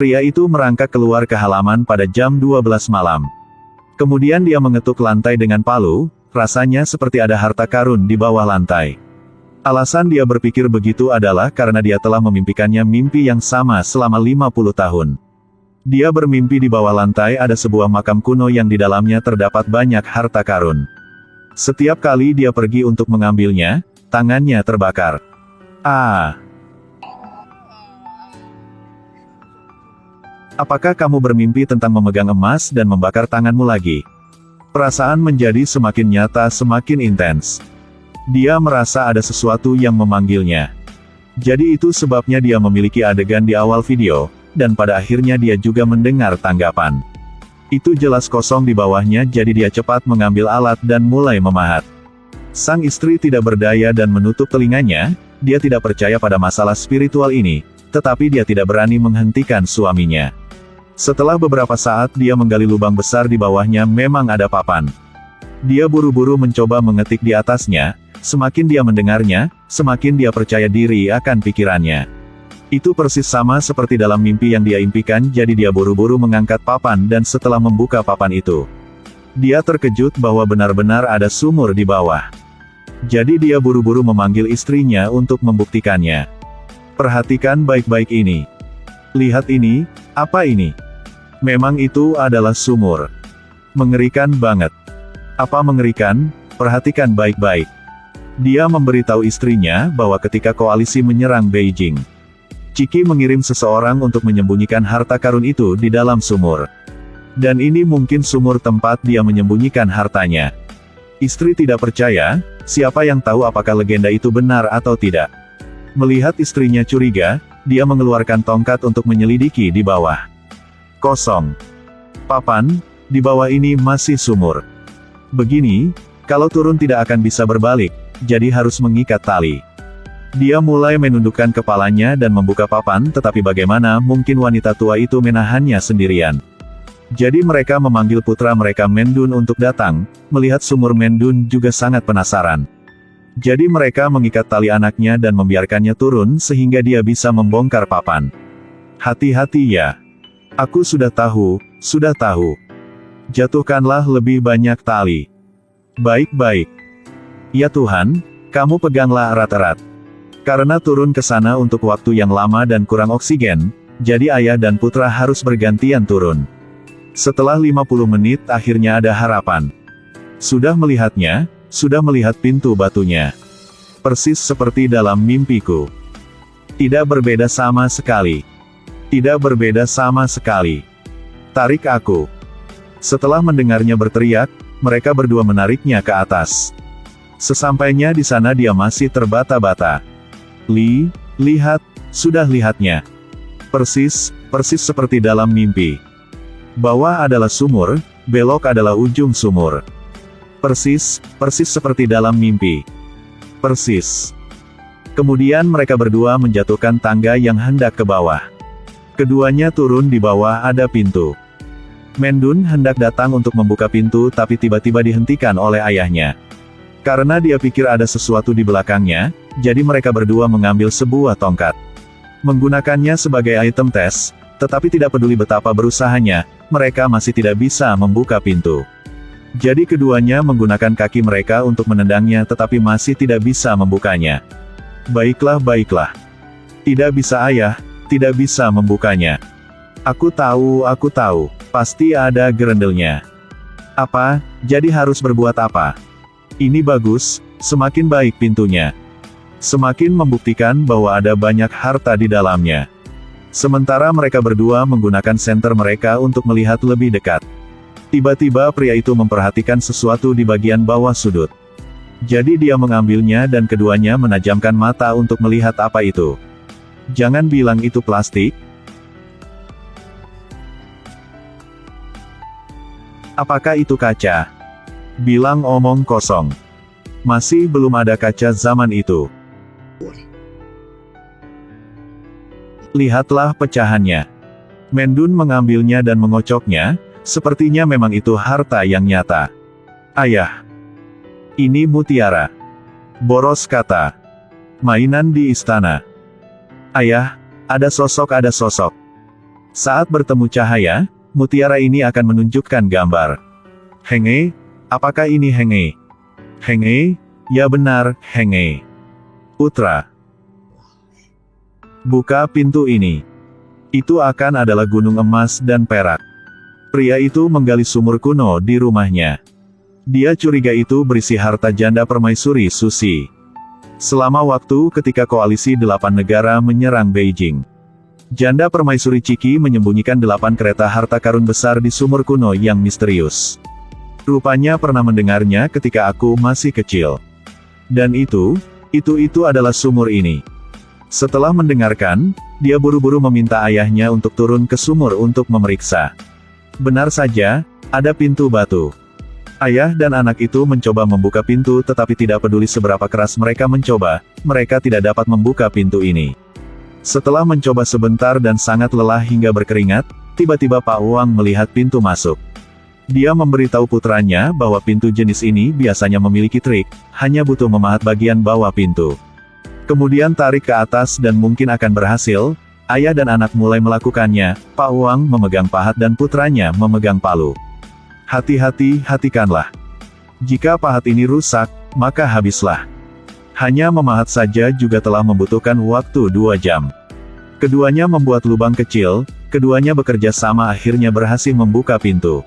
Pria itu merangkak keluar ke halaman pada jam 12 malam. Kemudian dia mengetuk lantai dengan palu, rasanya seperti ada harta karun di bawah lantai. Alasan dia berpikir begitu adalah karena dia telah memimpikannya mimpi yang sama selama 50 tahun. Dia bermimpi di bawah lantai ada sebuah makam kuno yang di dalamnya terdapat banyak harta karun. Setiap kali dia pergi untuk mengambilnya, tangannya terbakar. Apakah kamu bermimpi tentang memegang emas dan membakar tanganmu lagi? Perasaan menjadi semakin nyata, semakin intens. Dia merasa ada sesuatu yang memanggilnya. Jadi itu sebabnya dia memiliki adegan di awal video, dan pada akhirnya dia juga mendengar tanggapan. Itu jelas kosong di bawahnya, jadi dia cepat mengambil alat dan mulai memahat. Sang istri tidak berdaya dan menutup telinganya, dia tidak percaya pada masalah spiritual ini, tetapi dia tidak berani menghentikan suaminya. Setelah beberapa saat dia menggali lubang besar di bawahnya, memang ada papan. Dia buru-buru mencoba mengetik di atasnya, semakin dia mendengarnya, semakin dia percaya diri akan pikirannya. Itu persis sama seperti dalam mimpi yang dia impikan, jadi dia buru-buru mengangkat papan dan setelah membuka papan itu, dia terkejut bahwa benar-benar ada sumur di bawah. Jadi dia buru-buru memanggil istrinya untuk membuktikannya. Perhatikan baik-baik ini. Lihat ini, apa ini? Memang itu adalah sumur. Mengerikan banget. Apa mengerikan? Perhatikan baik-baik. Dia memberitahu istrinya bahwa ketika koalisi menyerang Beijing, Qi mengirim seseorang untuk menyembunyikan harta karun itu di dalam sumur. Dan ini mungkin sumur tempat dia menyembunyikan hartanya. Istri tidak percaya, siapa yang tahu apakah legenda itu benar atau tidak. Melihat istrinya curiga, dia mengeluarkan tongkat untuk menyelidiki di bawah. Kosong. Papan, di bawah ini masih sumur. Begini, kalau turun tidak akan bisa berbalik, jadi harus mengikat tali. Dia mulai menundukkan kepalanya dan membuka papan, tetapi bagaimana mungkin wanita tua itu menahannya sendirian. Jadi mereka memanggil putra mereka Mendun untuk datang, melihat sumur. Mendun juga sangat penasaran. Jadi mereka mengikat tali anaknya dan membiarkannya turun sehingga dia bisa membongkar papan. Hati-hati ya. Aku sudah tahu, sudah tahu. Jatuhkanlah lebih banyak tali. Baik-baik. Ya Tuhan, kamu peganglah erat-erat. Karena turun ke sana untuk waktu yang lama dan kurang oksigen, jadi ayah dan putra harus bergantian turun. Setelah 50 menit akhirnya ada harapan. Sudah melihatnya, sudah melihat pintu batunya. Persis seperti dalam mimpiku. Tidak berbeda sama sekali. Tidak berbeda sama sekali. Tarik aku. Setelah mendengarnya berteriak, mereka berdua menariknya ke atas. Sesampainya di sana dia masih terbata-bata. Lihat, sudah lihatnya. Persis seperti dalam mimpi. Bawah adalah sumur, belok adalah ujung sumur. Persis seperti dalam mimpi. Persis. Kemudian mereka berdua menjatuhkan tangga yang hendak ke bawah. Keduanya turun, di bawah ada pintu. Mendun hendak datang untuk membuka pintu tapi tiba-tiba dihentikan oleh ayahnya. Karena dia pikir ada sesuatu di belakangnya, jadi mereka berdua mengambil sebuah tongkat. Menggunakannya sebagai item tes, tetapi tidak peduli betapa berusahanya, mereka masih tidak bisa membuka pintu. Jadi keduanya menggunakan kaki mereka untuk menendangnya tetapi masih tidak bisa membukanya. Baiklah. Tidak bisa ayah, tidak bisa membukanya. Aku tahu, pasti ada gerendelnya. Apa, jadi harus berbuat apa? Ini bagus, semakin baik pintunya. Semakin membuktikan bahwa ada banyak harta di dalamnya. Sementara mereka berdua menggunakan senter mereka untuk melihat lebih dekat. Tiba-tiba pria itu memperhatikan sesuatu di bagian bawah sudut. Jadi dia mengambilnya dan keduanya menajamkan mata untuk melihat apa itu. Jangan bilang itu plastik. Apakah itu kaca? Bilang omong kosong. Masih belum ada kaca zaman itu. Lihatlah pecahannya. Mendun mengambilnya dan mengocoknya, sepertinya memang itu harta yang nyata. Ayah. Ini mutiara. Boros kata. Mainan di istana. Ayah, ada sosok. Saat bertemu cahaya, mutiara ini akan menunjukkan gambar. Henge, apakah ini Henge? Henge, ya benar, Henge. Putra. Buka pintu ini. Itu akan adalah gunung emas dan perak. Pria itu menggali sumur kuno di rumahnya. Dia curiga itu berisi harta janda permaisuri Susi. Selama waktu ketika koalisi 8 negara menyerang Beijing, janda permaisuri Ciki menyembunyikan 8 kereta harta karun besar di sumur kuno yang misterius. Rupanya pernah mendengarnya ketika aku masih kecil. Dan itu adalah sumur ini. Setelah mendengarkan, dia buru-buru meminta ayahnya untuk turun ke sumur untuk memeriksa. Benar saja, ada pintu batu. Ayah dan anak itu mencoba membuka pintu tetapi tidak peduli seberapa keras mereka mencoba, mereka tidak dapat membuka pintu ini. Setelah mencoba sebentar dan sangat lelah hingga berkeringat, tiba-tiba Pak Wang melihat pintu masuk. Dia memberitahu putranya bahwa pintu jenis ini biasanya memiliki trik, hanya butuh memahat bagian bawah pintu. Kemudian tarik ke atas dan mungkin akan berhasil. Ayah dan anak mulai melakukannya, Pak Wang memegang pahat dan putranya memegang palu. Hati-hati, hatikanlah. Jika pahat ini rusak, maka habislah. Hanya memahat saja juga telah membutuhkan waktu 2 jam. Keduanya membuat lubang kecil, keduanya bekerja sama akhirnya berhasil membuka pintu.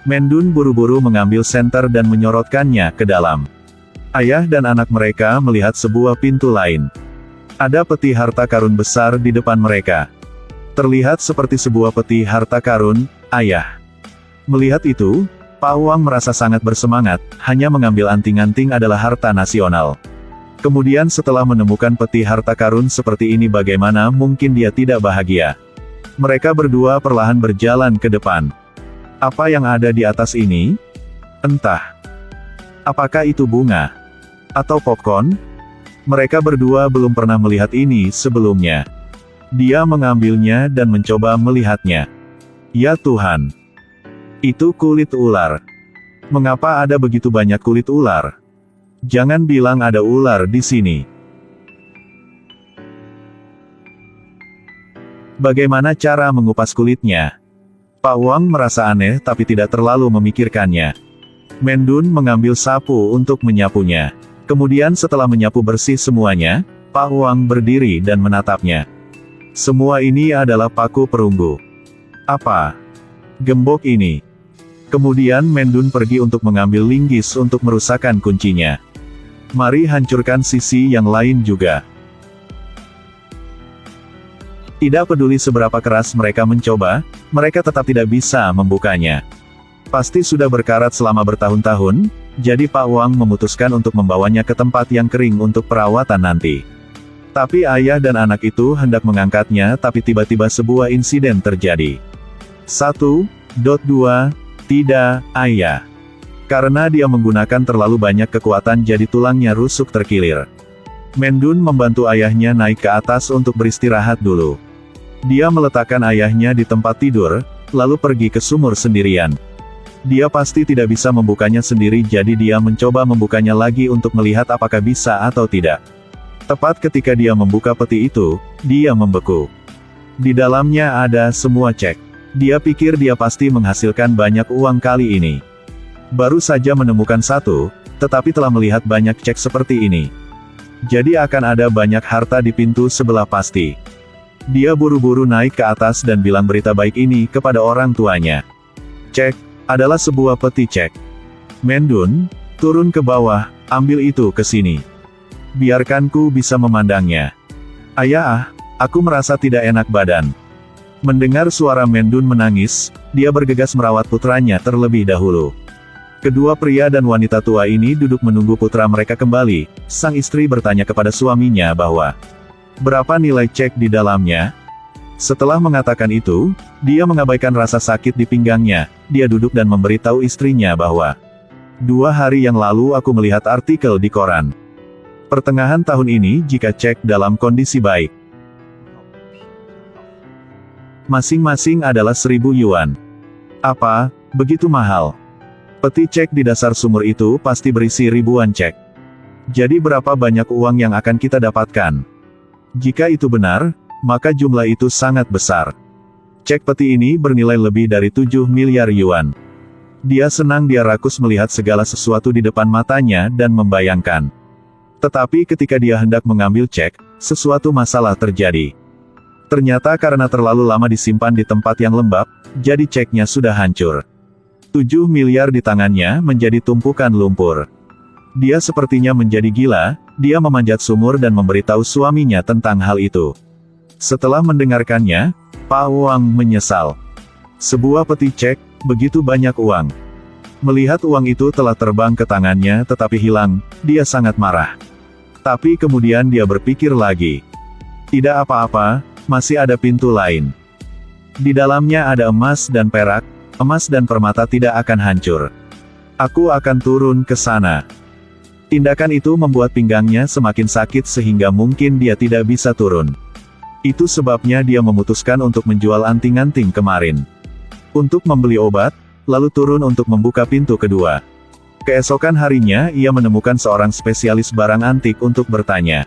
Mendun buru-buru mengambil senter dan menyorotkannya ke dalam. Ayah dan anak mereka melihat sebuah pintu lain. Ada peti harta karun besar di depan mereka. Terlihat seperti sebuah peti harta karun, ayah. Melihat itu, Pak Wang merasa sangat bersemangat, hanya mengambil anting-anting adalah harta nasional. Kemudian setelah menemukan peti harta karun seperti ini bagaimana mungkin dia tidak bahagia. Mereka berdua perlahan berjalan ke depan. Apa yang ada di atas ini? Entah. Apakah itu bunga? Atau popcorn? Mereka berdua belum pernah melihat ini sebelumnya. Dia mengambilnya dan mencoba melihatnya. Ya Tuhan! Itu kulit ular. Mengapa ada begitu banyak kulit ular? Jangan bilang ada ular di sini. Bagaimana cara mengupas kulitnya? Pak Wang merasa aneh tapi tidak terlalu memikirkannya. Mendun mengambil sapu untuk menyapunya. Kemudian setelah menyapu bersih semuanya, Pak Wang berdiri dan menatapnya. Semua ini adalah paku perunggu. Apa? Gembok ini. Kemudian Mendun pergi untuk mengambil linggis untuk merusakkan kuncinya. Mari hancurkan sisi yang lain juga. Tidak peduli seberapa keras mereka mencoba, mereka tetap tidak bisa membukanya. Pasti sudah berkarat selama bertahun-tahun, jadi Pak Wang memutuskan untuk membawanya ke tempat yang kering untuk perawatan nanti. Tapi ayah dan anak itu hendak mengangkatnya tapi tiba-tiba sebuah insiden terjadi. 1.2 Tidak, ayah. Karena dia menggunakan terlalu banyak kekuatan jadi tulangnya rusuk terkilir. Mendun membantu ayahnya naik ke atas untuk beristirahat dulu. Dia meletakkan ayahnya di tempat tidur, lalu pergi ke sumur sendirian. Dia pasti tidak bisa membukanya sendiri jadi dia mencoba membukanya lagi untuk melihat apakah bisa atau tidak. Tepat ketika dia membuka peti itu, dia membeku. Di dalamnya ada semua cek. Dia pikir dia pasti menghasilkan banyak uang kali ini. Baru saja menemukan satu, tetapi telah melihat banyak cek seperti ini. Jadi akan ada banyak harta di pintu sebelah pasti. Dia buru-buru naik ke atas dan bilang berita baik ini kepada orang tuanya. Cek adalah sebuah peti cek. Mendun, turun ke bawah, ambil itu ke sini. Biarkanku bisa memandangnya. Ayah, aku merasa tidak enak badan. Mendengar suara Mendun menangis, dia bergegas merawat putranya terlebih dahulu. Kedua pria dan wanita tua ini duduk menunggu putra mereka kembali. Sang istri bertanya kepada suaminya bahwa, berapa nilai cek di dalamnya? Setelah mengatakan itu, dia mengabaikan rasa sakit di pinggangnya. Dia duduk dan memberitahu istrinya bahwa, 2 hari yang lalu aku melihat artikel di koran. Pertengahan tahun ini jika cek dalam kondisi baik. Masing-masing adalah 1.000 yuan. Apa, begitu mahal? Peti cek di dasar sumur itu pasti berisi ribuan cek. Jadi berapa banyak uang yang akan kita dapatkan? Jika itu benar, maka jumlah itu sangat besar. Cek peti ini bernilai lebih dari 7 miliar yuan. Dia senang, dia rakus melihat segala sesuatu di depan matanya dan membayangkan. Tetapi ketika dia hendak mengambil cek, sesuatu masalah terjadi. Ternyata karena terlalu lama disimpan di tempat yang lembab, jadi ceknya sudah hancur. 7 miliar di tangannya menjadi tumpukan lumpur. Dia sepertinya menjadi gila, dia memanjat sumur dan memberitahu suaminya tentang hal itu. Setelah mendengarkannya, Pak Wang menyesal. Sebuah peti cek, begitu banyak uang. Melihat uang itu telah terbang ke tangannya tetapi hilang, dia sangat marah. Tapi kemudian dia berpikir lagi. Tidak apa-apa, masih ada pintu lain. Di dalamnya ada emas dan perak, emas dan permata tidak akan hancur. Aku akan turun ke sana. Tindakan itu membuat pinggangnya semakin sakit sehingga mungkin dia tidak bisa turun. Itu sebabnya dia memutuskan untuk menjual anting-anting kemarin. Untuk membeli obat, lalu turun untuk membuka pintu kedua. Keesokan harinya ia menemukan seorang spesialis barang antik untuk bertanya.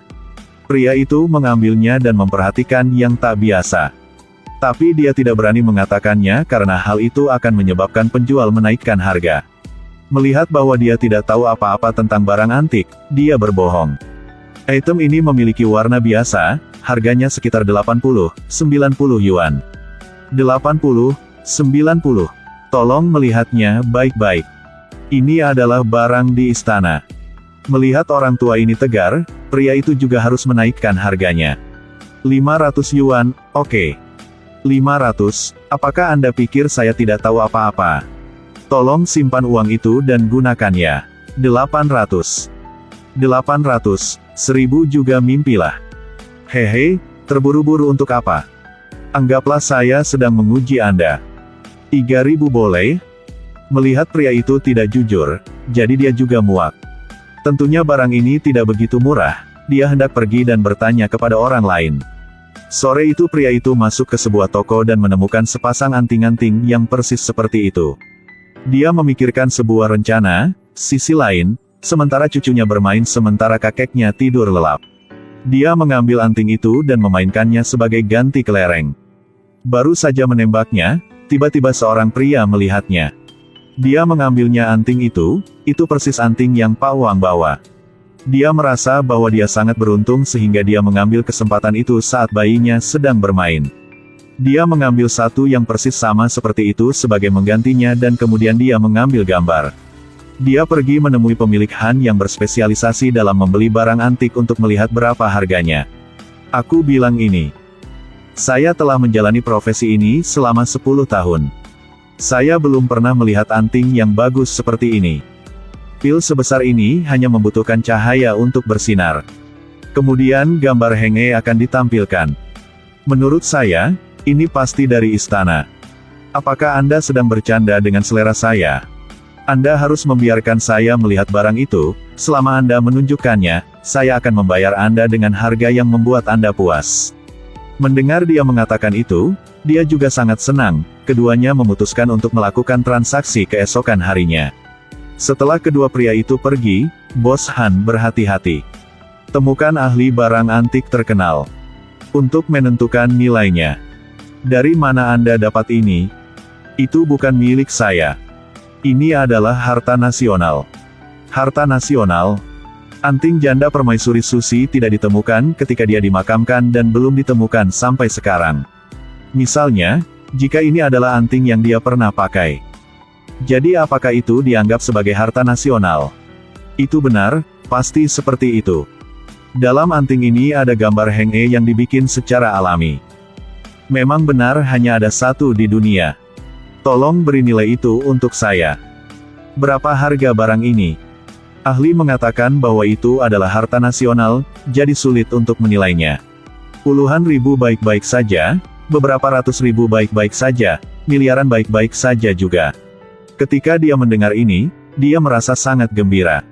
Pria itu mengambilnya dan memperhatikan yang tak biasa. Tapi dia tidak berani mengatakannya karena hal itu akan menyebabkan penjual menaikkan harga. Melihat bahwa dia tidak tahu apa-apa tentang barang antik, dia berbohong. Item ini memiliki warna biasa, harganya sekitar 80-90 yuan. 80-90. Tolong melihatnya baik-baik. Ini adalah barang di istana. Melihat orang tua ini tegar, pria itu juga harus menaikkan harganya. 500 yuan, oke. 500, apakah Anda pikir saya tidak tahu apa-apa? Tolong simpan uang itu dan gunakannya. 800. 800, 1000 juga mimpilah. Hehe, terburu-buru untuk apa? Anggaplah saya sedang menguji Anda. 3000 boleh? Melihat pria itu tidak jujur, jadi dia juga muak. Tentunya barang ini tidak begitu murah, dia hendak pergi dan bertanya kepada orang lain. Sore itu pria itu masuk ke sebuah toko dan menemukan sepasang anting-anting yang persis seperti itu. Dia memikirkan sebuah rencana, sisi lain, sementara cucunya bermain sementara kakeknya tidur lelap. Dia mengambil anting itu dan memainkannya sebagai ganti kelereng. Baru saja menembaknya, tiba-tiba seorang pria melihatnya. Dia mengambilnya anting itu persis anting yang Pak Wang bawa. Dia merasa bahwa dia sangat beruntung sehingga dia mengambil kesempatan itu saat bayinya sedang bermain. Dia mengambil satu yang persis sama seperti itu sebagai menggantinya dan kemudian dia mengambil gambar. Dia pergi menemui pemilik Han yang berspesialisasi dalam membeli barang antik untuk melihat berapa harganya. Aku bilang ini. Saya telah menjalani profesi ini selama 10 tahun. Saya belum pernah melihat anting yang bagus seperti ini. Pil sebesar ini hanya membutuhkan cahaya untuk bersinar. Kemudian gambar Henge akan ditampilkan. Menurut saya, ini pasti dari istana. Apakah Anda sedang bercanda dengan selera saya? Anda harus membiarkan saya melihat barang itu, selama Anda menunjukkannya, saya akan membayar Anda dengan harga yang membuat Anda puas. Mendengar dia mengatakan itu, dia juga sangat senang, keduanya memutuskan untuk melakukan transaksi keesokan harinya. Setelah kedua pria itu pergi, Bos Han berhati-hati. Temukan ahli barang antik terkenal. Untuk menentukan nilainya. Dari mana Anda dapat ini? Itu bukan milik saya. Ini adalah harta nasional. Harta nasional? Anting janda permaisuri Susi tidak ditemukan ketika dia dimakamkan dan belum ditemukan sampai sekarang. Misalnya, jika ini adalah anting yang dia pernah pakai. Jadi apakah itu dianggap sebagai harta nasional? Itu benar, pasti seperti itu. Dalam anting ini ada gambar Henge yang dibikin secara alami. Memang benar hanya ada satu di dunia. Tolong beri nilai itu untuk saya. Berapa harga barang ini? Ahli mengatakan bahwa itu adalah harta nasional, jadi sulit untuk menilainya. Puluhan ribu baik-baik saja, beberapa ratus ribu baik-baik saja, miliaran baik-baik saja juga. Ketika dia mendengar ini, dia merasa sangat gembira.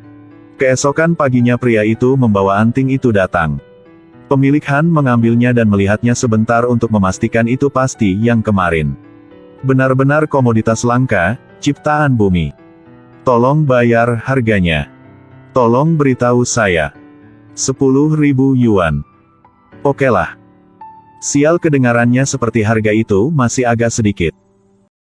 Keesokan paginya pria itu membawa anting itu datang. Pemilik Han mengambilnya dan melihatnya sebentar untuk memastikan itu pasti yang kemarin. Benar-benar komoditas langka, ciptaan bumi. Tolong bayar harganya. Tolong beritahu saya. 10.000 yuan. Okelah. Sial, kedengarannya seperti harga itu masih agak sedikit.